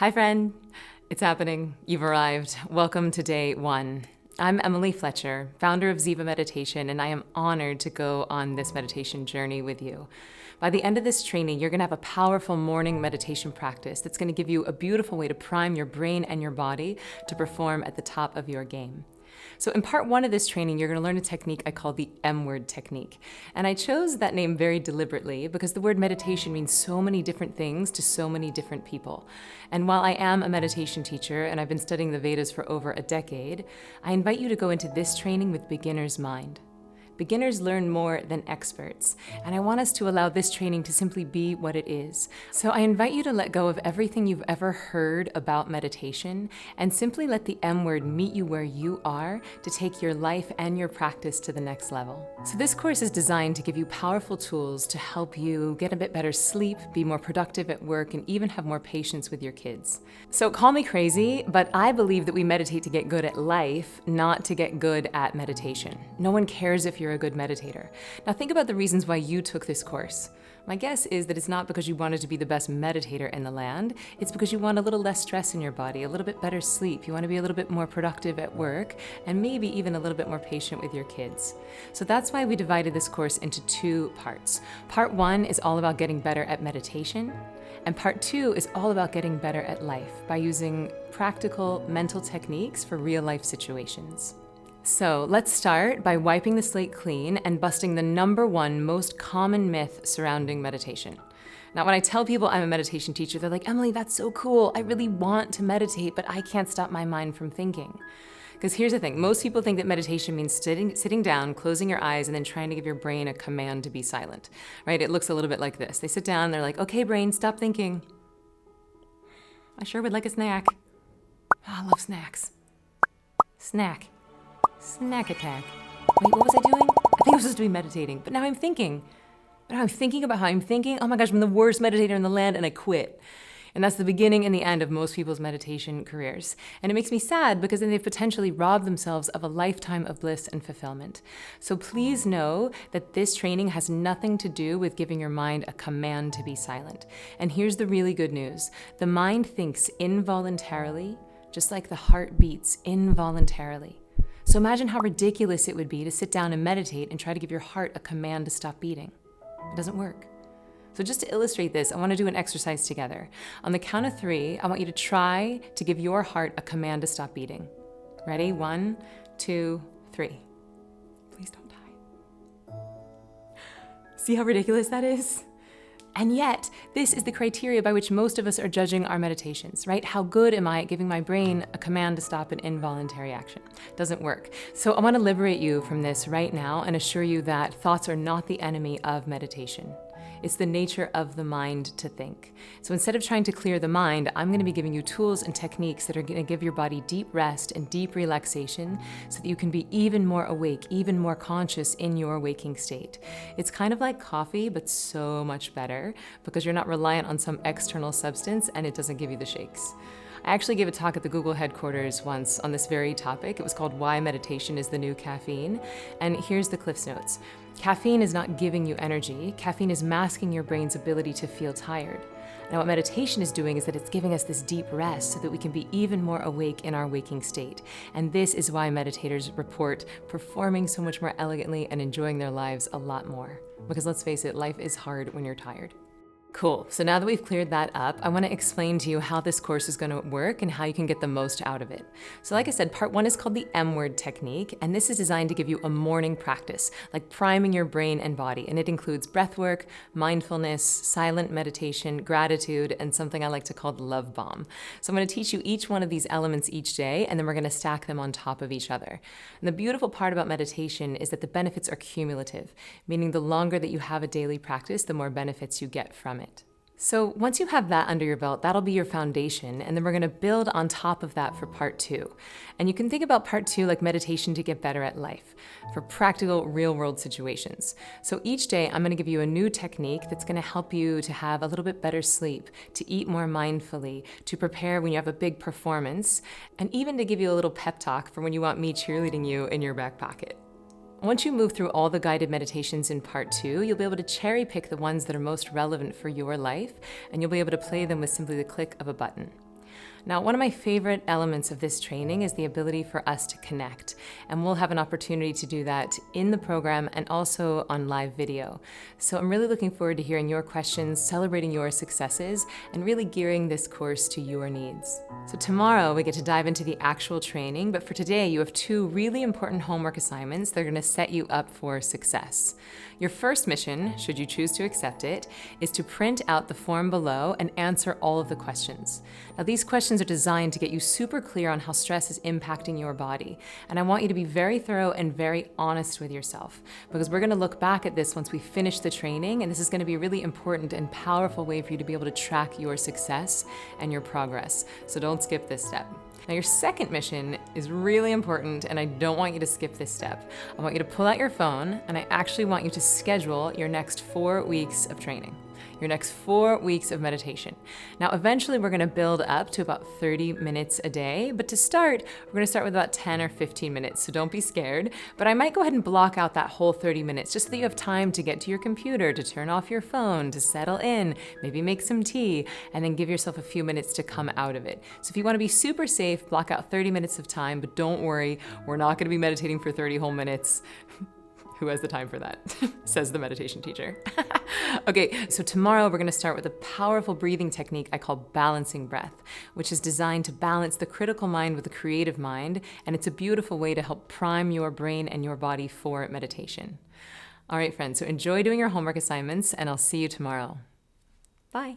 Hi, friend. It's happening. You've arrived. Welcome to day one. I'm Emily Fletcher, founder of Ziva Meditation, and I am honored to go on this meditation journey with you. By the end of this training, you're going to have a powerful morning meditation practice that's going to give you a beautiful way to prime your brain and your body to perform at the top of your game. So in part one of this training, you're going to learn a technique I call the M-word technique. And I chose that name very deliberately because the word meditation means so many different things to so many different people. And while I am a meditation teacher and I've been studying the Vedas for over a decade, I invite you to go into this training with beginner's mind. Beginners learn more than experts, and I want us to allow this training to simply be what it is. So I invite you to let go of everything you've ever heard about meditation and simply let the M word meet you where you are to take your life and your practice to the next level. So this course is designed to give you powerful tools to help you get a bit better sleep, be more productive at work, and even have more patience with your kids. So call me crazy, but I believe that we meditate to get good at life, not to get good at meditation. No one cares if you're a good meditator. Now think about the reasons why you took this course. My guess is that it's not because you wanted to be the best meditator in the land. It's because you want a little less stress in your body, a little bit better sleep. You want to be a little bit more productive at work, and maybe even a little bit more patient with your kids. So that's why we divided this course into two parts. Part one is all about getting better at meditation, and part two is all about getting better at life by using practical mental techniques for real life situations. So let's start by wiping the slate clean and busting the number one most common myth surrounding meditation. Now, when I tell people I'm a meditation teacher, they're like, Emily, that's so cool. I really want to meditate, but I can't stop my mind from thinking. Because here's the thing, most people think that meditation means sitting down, closing your eyes, and then trying to give your brain a command to be silent, right? It looks a little bit like this. They sit down, they're like, okay, brain, stop thinking. I sure would like a snack. Oh, I love snacks. Snack. Snack attack. Wait, what was I doing? I think I was supposed to be meditating, but now I'm thinking. But now I'm thinking about how I'm thinking. Oh my gosh, I'm the worst meditator in the land, and I quit. And that's the beginning and the end of most people's meditation careers. And it makes me sad because then they've potentially robbed themselves of a lifetime of bliss and fulfillment. So please know that this training has nothing to do with giving your mind a command to be silent. And here's the really good news. The mind thinks involuntarily, just like the heart beats involuntarily. So imagine how ridiculous it would be to sit down and meditate and try to give your heart a command to stop beating. It doesn't work. So just to illustrate this, I want to do an exercise together. On the count of 3, I want you to try to give your heart a command to stop beating. Ready? 1, 2, 3. Please don't die. See how ridiculous that is? And yet, this is the criteria by which most of us are judging our meditations, right? How good am I at giving my brain a command to stop an involuntary action? Doesn't work. So I want to liberate you from this right now and assure you that thoughts are not the enemy of meditation. It's the nature of the mind to think. So instead of trying to clear the mind, I'm going to be giving you tools and techniques that are going to give your body deep rest and deep relaxation so that you can be even more awake, even more conscious in your waking state. It's kind of like coffee, but so much better because you're not reliant on some external substance and it doesn't give you the shakes. I actually gave a talk at the Google headquarters once on this very topic. It was called Why Meditation is the New Caffeine. And here's the Cliff's Notes. Caffeine is not giving you energy. Caffeine is masking your brain's ability to feel tired. Now, what meditation is doing is that it's giving us this deep rest so that we can be even more awake in our waking state. And this is why meditators report performing so much more elegantly and enjoying their lives a lot more. Because let's face it, life is hard when you're tired. Cool. So now that we've cleared that up, I want to explain to you how this course is going to work and how you can get the most out of it. So like I said, part one is called the M-word technique, and this is designed to give you a morning practice, like priming your brain and body. And it includes breath work, mindfulness, silent meditation, gratitude, and something I like to call the love bomb. So I'm going to teach you each one of these elements each day, and then we're going to stack them on top of each other. And the beautiful part about meditation is that the benefits are cumulative, meaning the longer that you have a daily practice, the more benefits you get from it. So once you have that under your belt, that'll be your foundation, and then we're going to build on top of that for part two. And you can think about part two like meditation to get better at life, for practical real-world situations. So each day I'm going to give you a new technique that's going to help you to have a little bit better sleep, to eat more mindfully, to prepare when you have a big performance, and even to give you a little pep talk for when you want me cheerleading you in your back pocket. Once you move through all the guided meditations in part two, you'll be able to cherry pick the ones that are most relevant for your life, and you'll be able to play them with simply the click of a button. Now, one of my favorite elements of this training is the ability for us to connect, and we'll have an opportunity to do that in the program and also on live video. So I'm really looking forward to hearing your questions, celebrating your successes, and really gearing this course to your needs. So tomorrow we get to dive into the actual training, but for today you have two really important homework assignments that are going to set you up for success. Your first mission, should you choose to accept it, is to print out the form below and answer all of the questions. Now, these questions are designed to get you super clear on how stress is impacting your body, and I want you to be very thorough and very honest with yourself, because we're going to look back at this once we finish the training, and this is going to be a really important and powerful way for you to be able to track your success and your progress. So don't skip this step. Now, your second mission is really important, and I don't want you to skip this step. I want you to pull out your phone, and I actually want you to schedule your next 4 weeks of training. Your next 4 weeks of meditation. Now, eventually we're going to build up to about 30 minutes a day, but to start, we're going to start with about 10 or 15 minutes, so don't be scared. But I might go ahead and block out that whole 30 minutes just so that you have time to get to your computer, to turn off your phone, to settle in, maybe make some tea, and then give yourself a few minutes to come out of it. So if you want to be super safe, block out 30 minutes of time, but don't worry, we're not going to be meditating for 30 whole minutes. Who has the time for that? Says the meditation teacher. Okay, so tomorrow we're going to start with a powerful breathing technique I call balancing breath, which is designed to balance the critical mind with the creative mind, and it's a beautiful way to help prime your brain and your body for meditation. All right, friends, so enjoy doing your homework assignments, and I'll see you tomorrow. Bye.